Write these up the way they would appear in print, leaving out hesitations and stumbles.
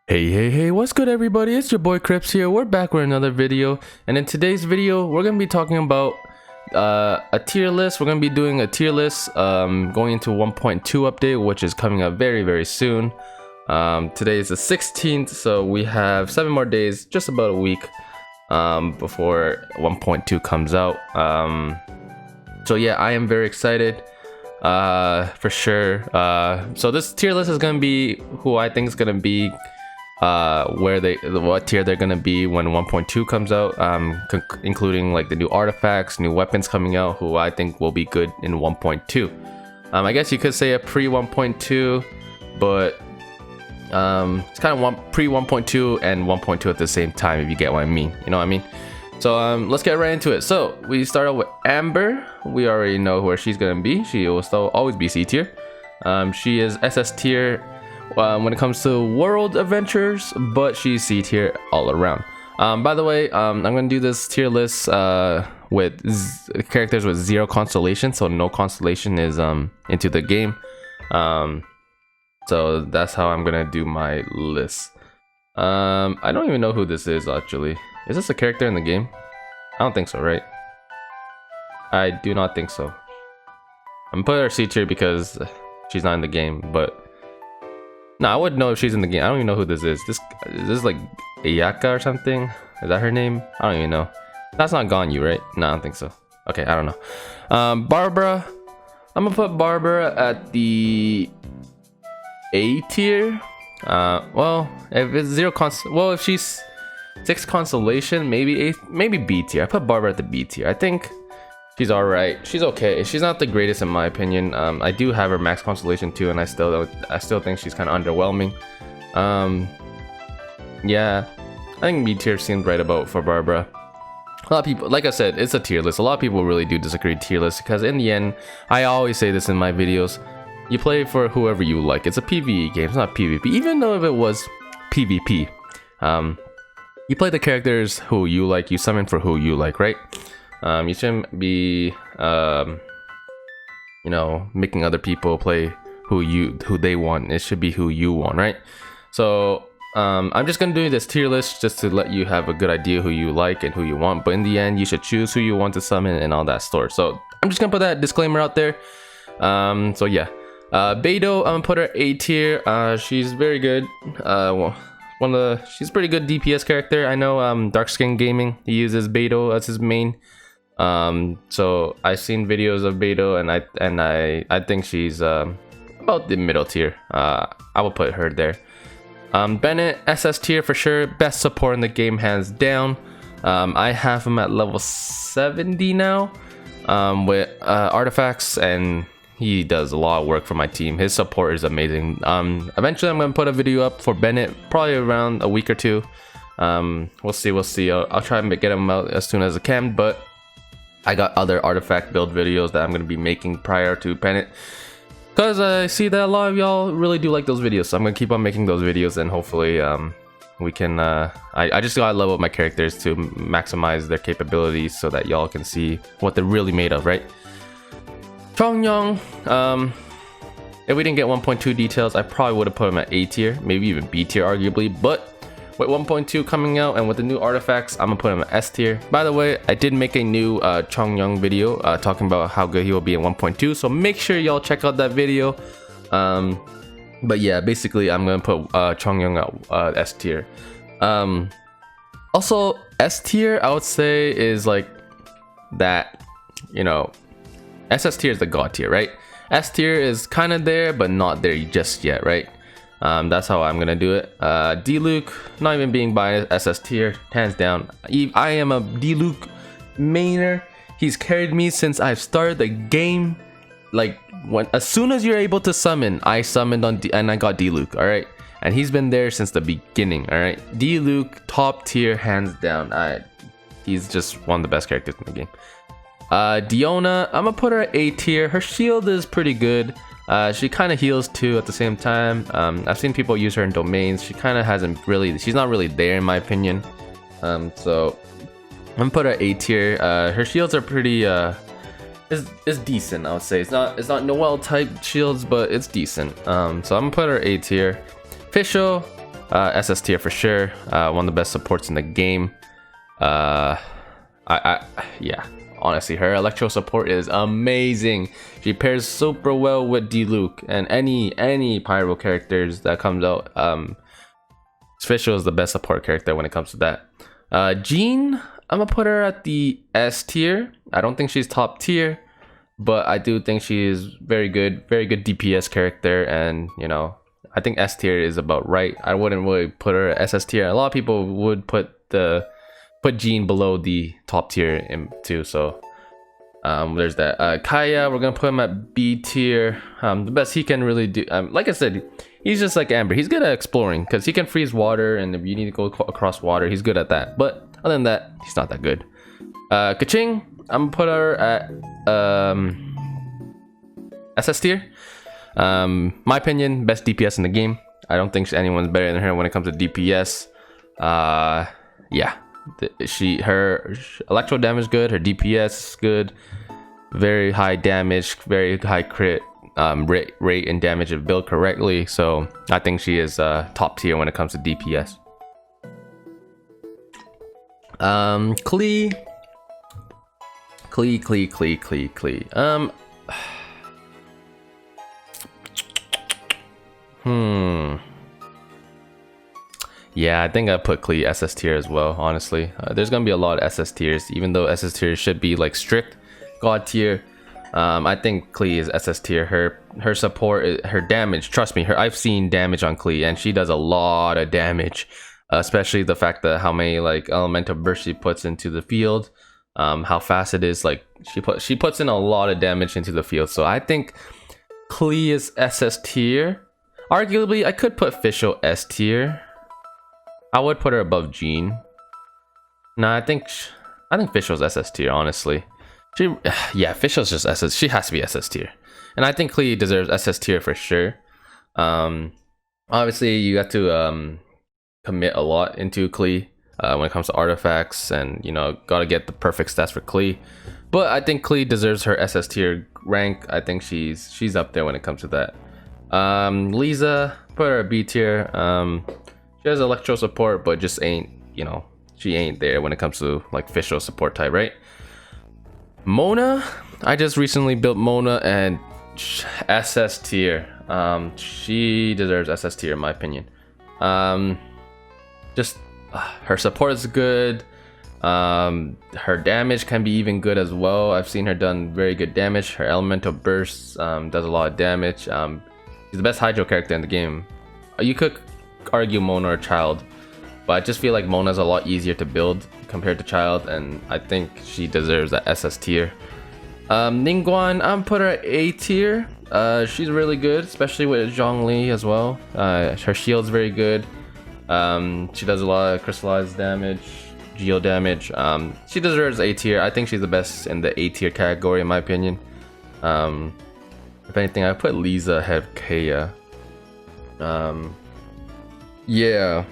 Hey, what's good everybody? It's your boy Krypts here. We're back with another video, and in today's video we're going to be talking about a tier list. We're going to be doing a tier list going into 1.2 update, which is coming up very soon. Today is the 16th, so we have 7 more days, just about a week before 1.2 comes out. So yeah, I am very excited for sure. So this tier list is going to be who I think is going to be what tier they're gonna be when 1.2 comes out, including like the new artifacts, new weapons coming out, who I think will be good in 1.2. I guess you could say a pre 1.2, but it's kind of pre 1.2 and 1.2 at the same time, if you get what I mean. You know what I mean? So let's get right into it. So we start out with Amber. We already know where she's gonna be. She will still always be C tier. She is SS tier when it comes to world adventures, but she's C tier all around. By the way, I'm gonna do this tier list with characters with 0 constellation, so no constellation is into the game. So that's how I'm gonna do my list. I don't even know who this is actually. Is this a character in the game? I don't think so, right? I do not think so. I'm gonna put her C tier because she's not in the game, but no, I wouldn't know if she's in the game. I don't even know who this is. This is like Ayaka or something. Is that her name? I don't even know. That's not Ganyu, right? No, I don't think so. Okay, I don't know. Barbara. I'm gonna put Barbara at the A tier. Well, if it's 0 if she's 6 constellation, maybe A, maybe B tier. I put Barbara at the B tier. I think she's alright. She's okay. She's not the greatest in my opinion. I do have her max constellation too, and I still think she's kind of underwhelming. Yeah, I think B tier seems right about for Barbara. A lot of people, like I said, it's a tier list. A lot of people really do disagree tier list because in the end, I always say this in my videos, you play for whoever you like. It's a PvE game. It's not PvP. Even though if it was PvP, you play the characters who you like. You summon for who you like, right? You shouldn't be, you know, making other people play who they want. It should be who you want, right? So I'm just gonna do this tier list just to let you have a good idea who you like and who you want. But in the end, you should choose who you want to summon and all that sort. So I'm just gonna put that disclaimer out there. So yeah, Beidou, I'm gonna put her A tier. She's very good. She's a pretty good DPS character. I know Dark Skin Gaming, he uses Beidou as his main. So I've seen videos of Beidou, and I think she's about the middle tier. I will put her there. Bennett, SS tier for sure, best support in the game hands down. I have him at level 70 now with artifacts, and he does a lot of work for my team. His support is amazing. Eventually I'm gonna put a video up for Bennett, probably around a week or two. We'll see. I'll try and get him out as soon as I can, but I got other artifact build videos that I'm going to be making prior to Bennett, because I see that a lot of y'all really do like those videos, so I'm going to keep on making those videos, and hopefully we can I just gotta level up my characters to maximize their capabilities so that y'all can see what they're really made of, right? Chongyong, if we didn't get 1.2 details, I probably would have put him at A tier, maybe even B tier arguably, but with 1.2 coming out and with the new artifacts, I'm gonna put him at S tier. By the way, I did make a new Chongyong video talking about how good he will be in 1.2, so make sure y'all check out that video. But yeah, basically I'm gonna put Chongyong at S tier. Also, S tier I would say is like that, you know, SS tier is the god tier, right? S tier is kind of there, but not there just yet, right? That's how I'm gonna do it. D-Luke, not even being biased, SS tier, hands down. I am a D-Luke mainer. He's carried me since I've started the game. Like, as soon as you're able to summon, I summoned on and I got D-Luke, alright? And he's been there since the beginning, alright? D-Luke, top tier, hands down. He's just one of the best characters in the game. Diona, I'm gonna put her at A tier. Her shield is pretty good. She kind of heals too at the same time. I've seen people use her in domains. She kind of she's not really there in my opinion. So I'm gonna put her A tier. Her shields are pretty is decent, I would say. It's not Noelle type shields, but it's decent. So I'm gonna put her A tier. Fischl, SS tier for sure. One of the best supports in the game. Yeah, honestly, her electro support is amazing. She pairs super well with Diluc and any pyro characters that comes out. Fischl is the best support character when it comes to that. Jean, I'm gonna put her at the S tier. I don't think she's top tier, but I do think she is very good DPS character, and you know, I think S tier is about right. I wouldn't really put her at SS tier. A lot of people would put Jean below the top tier in too, so there's that. Kaya, we're gonna put him at B tier. The best he can really do, like I said, he's just like Amber. He's good at exploring because he can freeze water, and if you need to go across water, he's good at that. But other than that, he's not that good. Kaching, I'm gonna put her at SS tier. My opinion, best DPS in the game. I don't think anyone's better than her when it comes to DPS. Yeah, her electro damage good, her DPS is good, very high damage, very high crit rate and damage if built correctly. So I think she is top tier when it comes to DPS. Klee. Yeah, I think I put Klee SS tier as well, honestly. There's gonna be a lot of SS tiers, even though SS tier should be like strict god tier. I think Klee is SS tier. Her support, her damage, trust me, I've seen damage on Klee, and she does a lot of damage. Especially the fact that how many like elemental bursts she puts into the field, how fast it is. Like she puts in a lot of damage into the field. So I think Klee is SS tier. Arguably, I could put Fischl S tier. I would put her above Jean. Nah, I think Fischl's SS tier, honestly. Yeah, Fischl's just SS. She has to be SS tier, and I think Klee deserves SS tier for sure. Obviously, you have to commit a lot into Klee when it comes to artifacts, and you know, gotta get the perfect stats for Klee. But I think Klee deserves her SS tier rank. I think she's up there when it comes to that. Lisa, put her at B tier. She has electro support, but just ain't, you know, she ain't there when it comes to like Fischl support type, right? Mona, I just recently built Mona and SS tier. She deserves SS tier in my opinion. Just her support is good. Her damage can be even good as well. I've seen her done very good damage. Her elemental bursts does a lot of damage. She's the best hydro character in the game. You could argue Mona or Child, but I just feel like Mona's a lot easier to build compared to Child, and I think she deserves that SS tier. Ningguang, I'm put her at A tier. She's really good, especially with Zhongli as well. Her shield's very good. She does a lot of crystallized damage, geo damage. She deserves A tier. I think she's the best in the A tier category in my opinion. If anything, I put Lisa ahead of Kaya. Yeah,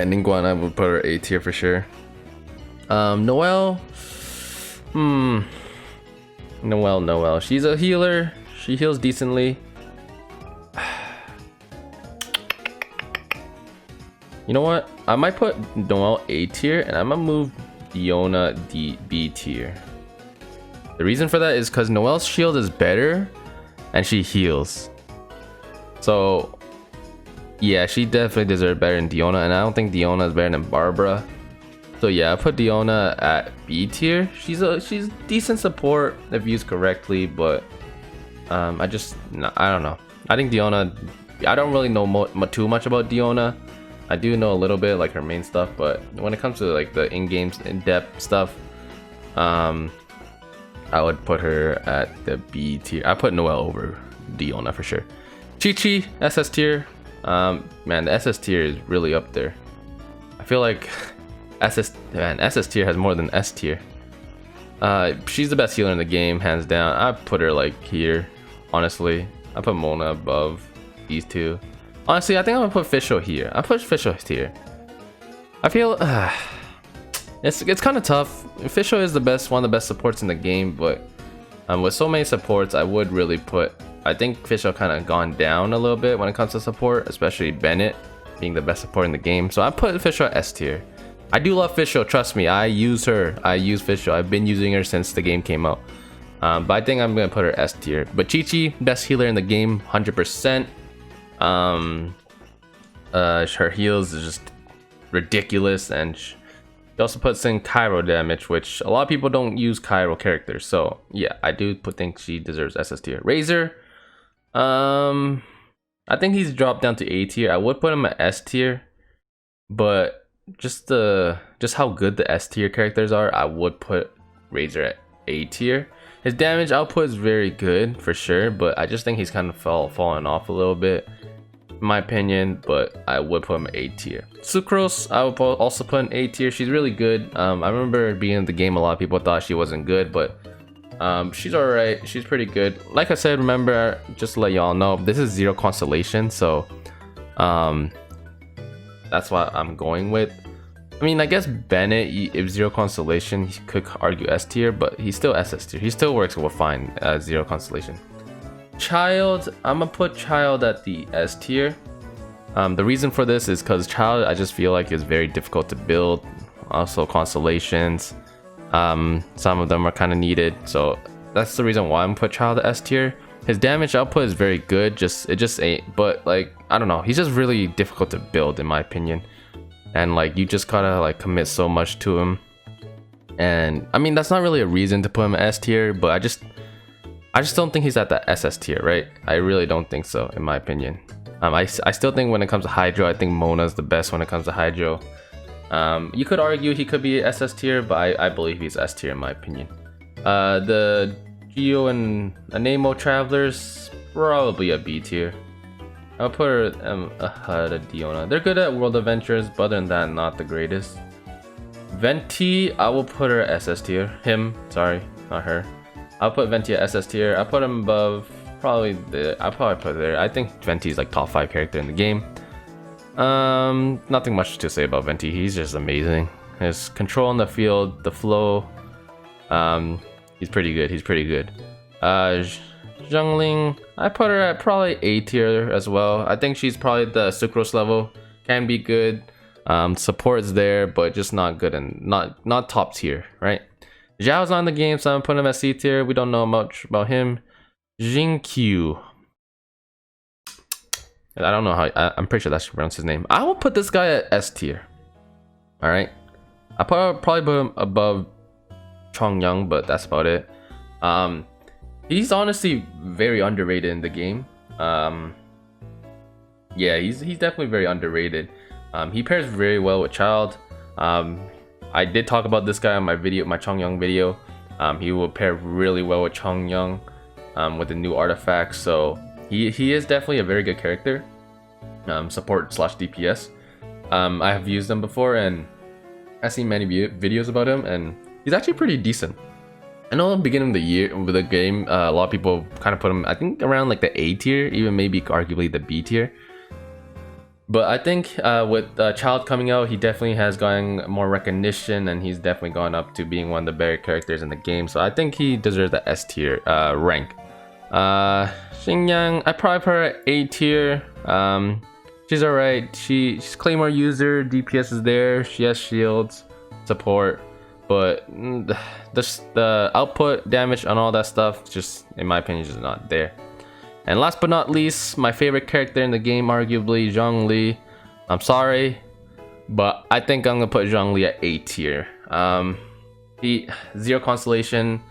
Ningguang, I would put her A tier for sure. Noelle, Noelle, she's a healer. She heals decently. You know what? I might put Noelle A tier, and I'm gonna move Diona B tier. The reason for that is because Noelle's shield is better, and she heals. So yeah, she definitely deserves better than Diona, and I don't think Diona is better than Barbara. So yeah, I put Diona at B tier. She's decent support if used correctly, but I don't know. I think Diona, I don't really know too much about Diona. I do know a little bit, like her main stuff, but when it comes to like the in-game, in-depth stuff, I would put her at the B tier. I put Noelle over Diona for sure. Chi-Chi, SS tier. Man, the SS tier is really up there. I feel like SS tier has more than S tier. She's the best healer in the game, hands down. I put her like here, honestly. I put Mona above these two. Honestly, I think I'm gonna put Fischl here. I put Fischl here. I feel it's kind of tough. Fischl is one of the best supports in the game, but with so many supports, I would really put. I think Fischl kind of gone down a little bit when it comes to support, especially Bennett. being the best support in the game. So I put Fischl at S tier. I do love Fischl, trust me. I use her. I use Fischl. I've been using her since the game came out. But I think I'm gonna put her S tier. But Chi-Chi, best healer in the game, 100%. Her heals is just ridiculous, and she also puts in Cairo damage, which a lot of people don't use Cairo characters. So yeah, I do think she deserves SS tier. Razor, I think he's dropped down to A tier. I would put him at S tier, but just how good the S tier characters are, I would put Razor at A tier. His damage output is very good for sure, but I just think he's kind of fallen off a little bit, in my opinion. But I would put him at A tier. Sucrose, I would also put in A tier. She's really good. I remember being in the game, a lot of people thought she wasn't good, but she's alright. She's pretty good. Like I said, remember, just to let y'all know, this is 0 constellation, so that's what I'm going with. I mean, I guess Bennett, if 0 constellation, he could argue S tier, but he's still SS tier. He still works well fine at 0 constellation. Child, I'm gonna put Child at the S tier. The reason for this is because Child, I just feel like is very difficult to build. Also constellations, some of them are kind of needed, so that's the reason why I'm gonna put Child at S tier. His damage output is very good, it just ain't, but like, I don't know, he's just really difficult to build in my opinion. And like, you just gotta like commit so much to him. And I mean, that's not really a reason to put him S tier, but I just don't think he's at the SS tier, right? I really don't think so, in my opinion. I still think when it comes to Hydro, I think Mona's the best when it comes to Hydro. You could argue he could be SS tier, but I believe he's S tier in my opinion. The Geo and Anemo Travelers, probably a B tier. I'll put her ahead of Diona. They're good at World Adventures, but other than that, not the greatest. Venti, I will put her at SS tier. Sorry, not her. I'll put Venti at SS tier. I'll put him above, I'll probably put her there. I think Venti is like top 5 character in the game. Nothing much to say about Venti. He's just amazing. His control on the field, the flow, he's pretty good. Zhongli, I put her at probably A tier as well. I think she's probably the Sucrose level. Can be good. Support is there, but just not good and not top tier, right? Zhao's not in the game, so I'm putting him at C tier. We don't know much about him. Jinkyu, I don't know how. I'm pretty sure that's pronounced his name. I will put this guy at S tier. All right, I probably put him above Chongyang, but that's about it. He's honestly very underrated in the game. Yeah, he's definitely very underrated. He pairs very well with Child. I did talk about this guy on my Chongyang video. He will pair really well with Chongyang with the new artifacts. So he is definitely a very good character. Support / DPS. I have used him before, and I've seen many videos about him, and he's actually pretty decent. I know at the beginning of the year with the game, a lot of people kind of put him, I think, around like the A tier, even maybe arguably the B tier. But I think with Child coming out, he definitely has gotten more recognition, and he's definitely gone up to being one of the better characters in the game. So I think he deserves the S tier rank. Xingyang, I probably put her at A tier. She's alright. She's Claymore user, DPS is there, she has shields, support. But the output, damage, and all that stuff, just in my opinion, just not there. And last but not least, my favorite character in the game, arguably, Zhongli. I'm sorry, but I think I'm gonna put Zhongli at A tier. He 0 constellation.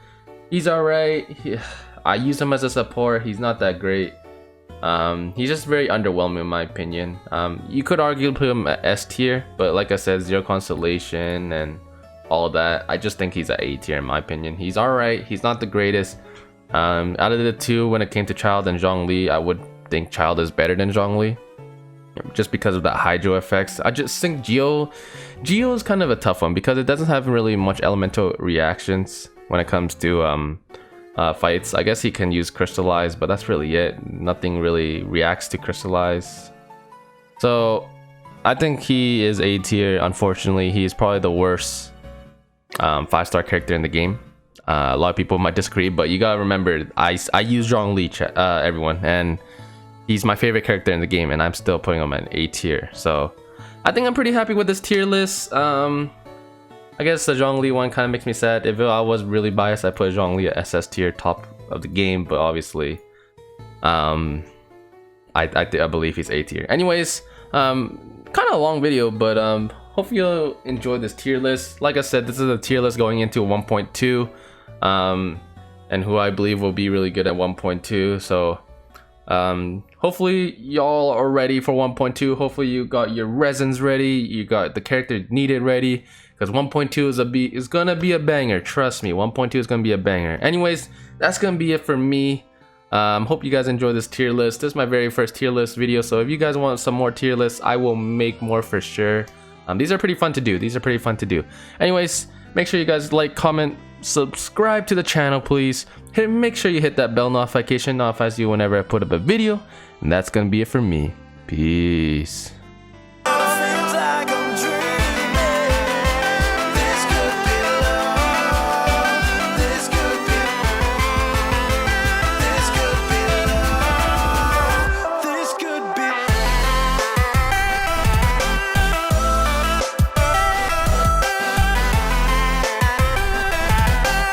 He's alright. I use him as a support. He's not that great. He's just very underwhelming in my opinion. You could argue put him at S tier, but like I said, 0 constellation and all that, I just think he's at A tier in my opinion. He's alright. He's not the greatest. Out of the two, when it came to Child and Zhongli, I would think Child is better than Zhongli, just because of that Hydro effects. I just think Geo is kind of a tough one because it doesn't have really much elemental reactions when it comes to fights. I guess he can use Crystallize, but that's really it. Nothing really reacts to Crystallize. So I think he is A tier. Unfortunately, he is probably the worst 5-star character in the game. A lot of people might disagree, but you gotta remember, I use Zhongli, everyone, and he's my favorite character in the game, and I'm still putting him at A tier. So I think I'm pretty happy with this tier list. I guess the Zhongli one kind of makes me sad. If I was really biased, I put Zhongli at SS tier, top of the game, but obviously I believe he's A tier. Anyways, kind of a long video, but hopefully you'll enjoy this tier list. Like I said, this is a tier list going into 1.2, and who I believe will be really good at 1.2. So hopefully y'all are ready for 1.2. Hopefully you got your resins ready, you got the character needed ready, because 1.2 is gonna be a banger. Trust me, 1.2 is gonna be a banger. Anyways, that's gonna be it for me. Hope you guys enjoy this tier list. This is my very first tier list video, so if you guys want some more tier lists, I will make more for sure. These are pretty fun to do. Anyways, make sure you guys like, comment, subscribe to the channel, please. Make sure you hit that bell notification, notifies you whenever I put up a video. And that's gonna be it for me. Peace.